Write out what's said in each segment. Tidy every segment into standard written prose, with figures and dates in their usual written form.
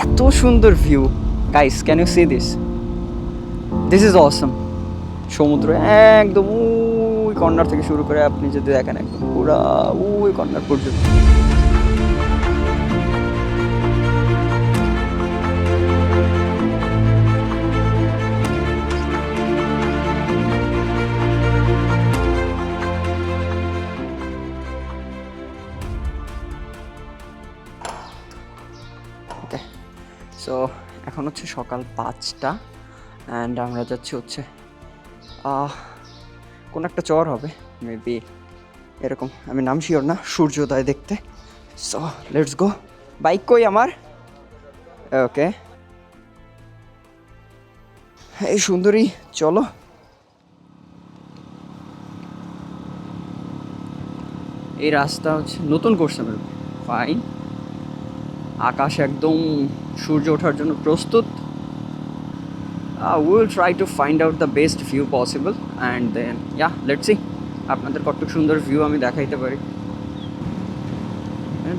এত সুন্দর view guys, can you see this? This is awesome. সমুদ্র একদম ওই কর্নার থেকে শুরু করে আপনি যদি দেখেন একদম পুরা ওই কর্নার পর্যন্ত। ওকে, সো এখন হচ্ছে সকাল 5টা অ্যান্ড আমরা যাচ্ছি হচ্ছে কোনো একটা চর হবে মেবি, এরকম, আমি নাম শিওর না, সূর্যোদয় দেখতে। So let's go. বাইক কই আমার? ওকে, এই সুন্দরী, চলো। এই রাস্তা হচ্ছে নতুন করছে ফাইন। আকাশ একদম সূর্য ওঠার জন্য প্রস্তুত। Will try to find out the best view possible and then let's see আপনাদের কত সুন্দর ভিউ আমি দেখাইতে পারি।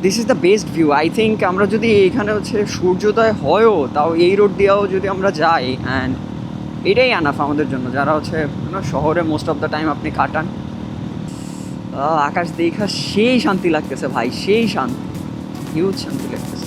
This is the best view I think. আমরা যদি এখানে হচ্ছে সূর্যোদয় হয়ও, তাও এই রোড দিয়েও যদি আমরা যাই, অ্যান্ড এটাই আনাফ আমাদের জন্য, যারা হচ্ছে শহরে মোস্ট অফ দ্য টাইম আপনি কাটান। আকাশ দেখা সেই শান্তি লাগতেছে ভাই, সেই শান্তি, হিউজ শান্তি লাগতেছে।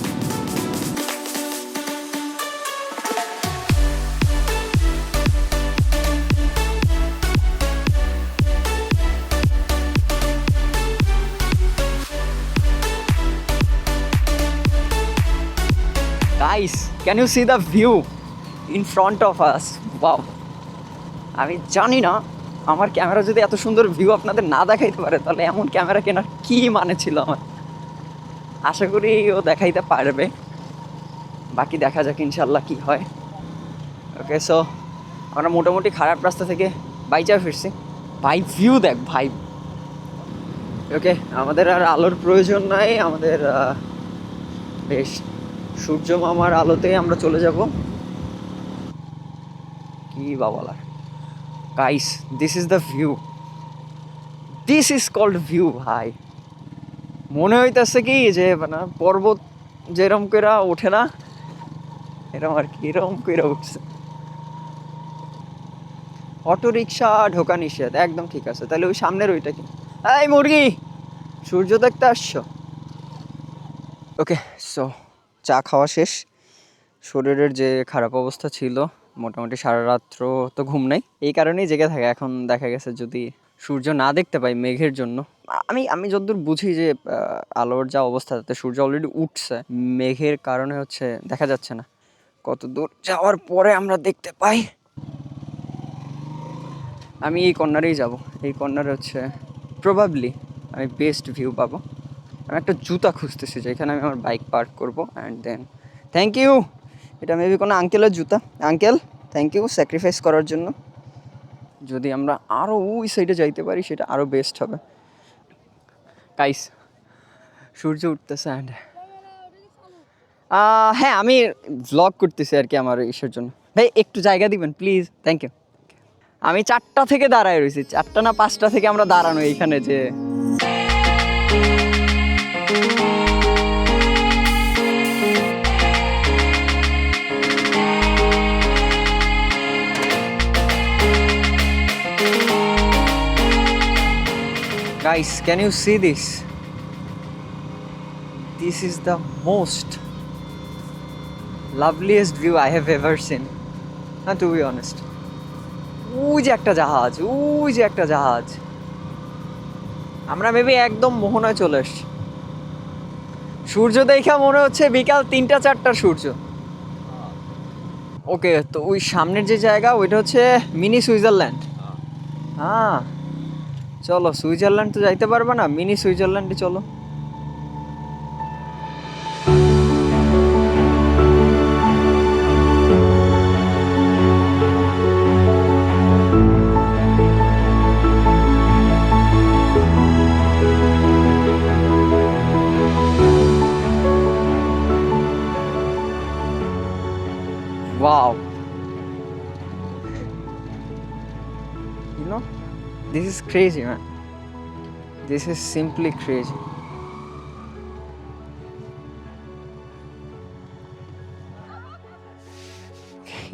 Guys, can you see the view in front of us? Wow! আমি জানি না আমার ক্যামেরা যদি এত সুন্দর ভিউ আপনাদের না দেখাইতে পারে, তাহলে এমন ক্যামেরা কেনার কী মানে ছিল আমার। আশা করি ও দেখাইতে পারবে, বাকি দেখা যাক ইনশাল্লাহ কী হয়। ওকে, সো আমরা মোটামুটি খারাপ রাস্তা থেকে বাইচা ফিরছি। ভাই ভিউ দেখ ভাই। ওকে, আমাদের আর আলোর প্রয়োজন নাই, আমাদের বেশ সূর্য মামার আলোতেই আমরা চলে যাব। কি বাবালা guys, this is the view, this is called view ভাই। মনে হইতেছে কি যে মানে পর্বত যেরম করে ওঠে না, এরম আর কি, এরম করে উঠছে। অটো রিক্সা ঢোকা নিষেধ, একদম ঠিক আছে। তাহলে ওই সামনের ওইটা কি? এই মুরগি, সূর্য দেখতে আসছো? ওকে, সো চা খাওয়া শেষ। শরীরের যে খারাপ অবস্থা ছিল, মোটামুটি সারা রাত্র তো ঘুম নাই, এই কারণেই জেগে থাকে। এখন দেখা গেছে যদি সূর্য না দেখতে পাই মেঘের জন্য, আমি যতদূর বুঝি যে আলোর যা অবস্থা, তাতে সূর্য অলরেডি উঠছে, মেঘের কারণে হচ্ছে দেখা যাচ্ছে না। কত দূর যাওয়ার পরে আমরা দেখতে পাই। আমি এই কর্নারেই যাব, এই কর্নারে হচ্ছে প্রবাবলি আমি বেস্ট ভিউ পাবো। আমি একটা জুতা খুঁজতেছি যেখানে আমি আমার বাইক পার্ক করবো, অ্যান্ড দেন থ্যাংক ইউ। এটা মেবি কোনো আঙ্কেলের জুতা। আঙ্কেল, থ্যাংক ইউ স্যাক্রিফাইস করার জন্য। যদি আমরা আরও ওই সাইডে যাইতে পারি সেটা আরও বেস্ট হবে। গাইস, সূর্য উঠতেছে অ্যান্ড হ্যাঁ, আমি ভ্লগ করতেছি আর কি আমার ইসের জন্য। ভাই একটু জায়গা দিবেন প্লিজ, থ্যাংক ইউ। আমি 4টা থেকে দাঁড়ায় রয়েছি, 4টা না 5টা থেকে আমরা দাঁড়ানো এইখানে যে। Guys, can you see this? This is the most loveliest view I have ever seen. To be honest. ওই যে একটা জাহাজ, ওই যে একটা জাহাজ। আমরা মেবি একদম মোহনায় চলে এসছি। সূর্য দেখা মনে হচ্ছে বিকাল 3টা-4টার সূর্য। ওকে, তো ওই সামনের যে জায়গা ওইটা হচ্ছে মিনি সুইজারল্যান্ড। হ্যাঁ, চলো সুইজারল্যান্ড তো যাইতে পারবে না, মিনি সুইজারল্যান্ডে চলো। Wow. You know, this is crazy, man. This is simply crazy.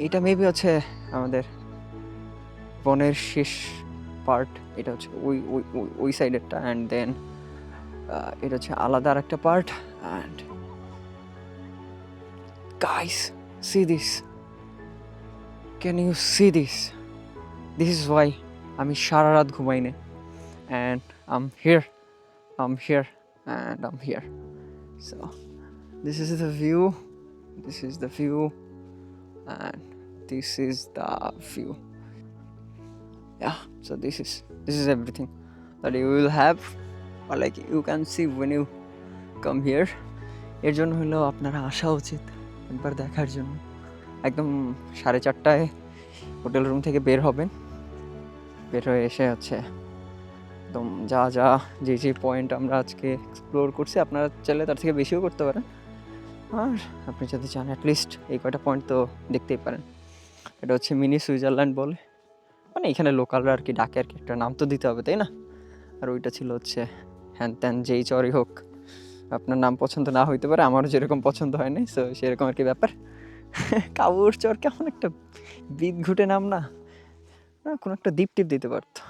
এটা মেবি হচ্ছে আমাদের বনের শেষ পার্ট। এটা হচ্ছে ওই ওই ওই ওই সাইডেরটা, অ্যান্ড দেন এটা হচ্ছে আলাদা আর একটা part. And guys, see this, can you see this? This is why আমি সারা রাত ঘুমাই না। And I'm here and I'm here. So this is the view, this is the view, and this is the view. Yeah, so this is everything that you will have, or like you can see when you come here. এর জন্য হলো আপনারা আসা উচিত একবার দেখার জন্য। একদম 4:30টায় হোটেল রুম থেকে বের হবেন, বের হয়ে এসে হচ্ছে একদম যা যা যে পয়েন্ট আমরা আজকে এক্সপ্লোর করছি, আপনারা চাইলে তার থেকে বেশিও করতে পারেন। আর আপনি যদি চান অ্যাটলিস্ট এই কয়টা পয়েন্ট তো দেখতেই পারেন। এটা হচ্ছে মিনি সুইজারল্যান্ড বলে, মানে এখানে লোকালরা আর কি ডাকে আর কি, একটা নাম তো দিতে হবে তাই না? আর ওইটা ছিল হচ্ছে হ্যান ত্যান, যেই চরই হোক, আপনার নাম পছন্দ না হইতে পারে, আমারও যেরকম পছন্দ হয় নাই, সো সেরকম আর কি ব্যাপার। কাবুর চর কেমন একটা বিদ ঘুটে নাম না, কোনো একটা দ্বীপ টিপ দিতে পারতো।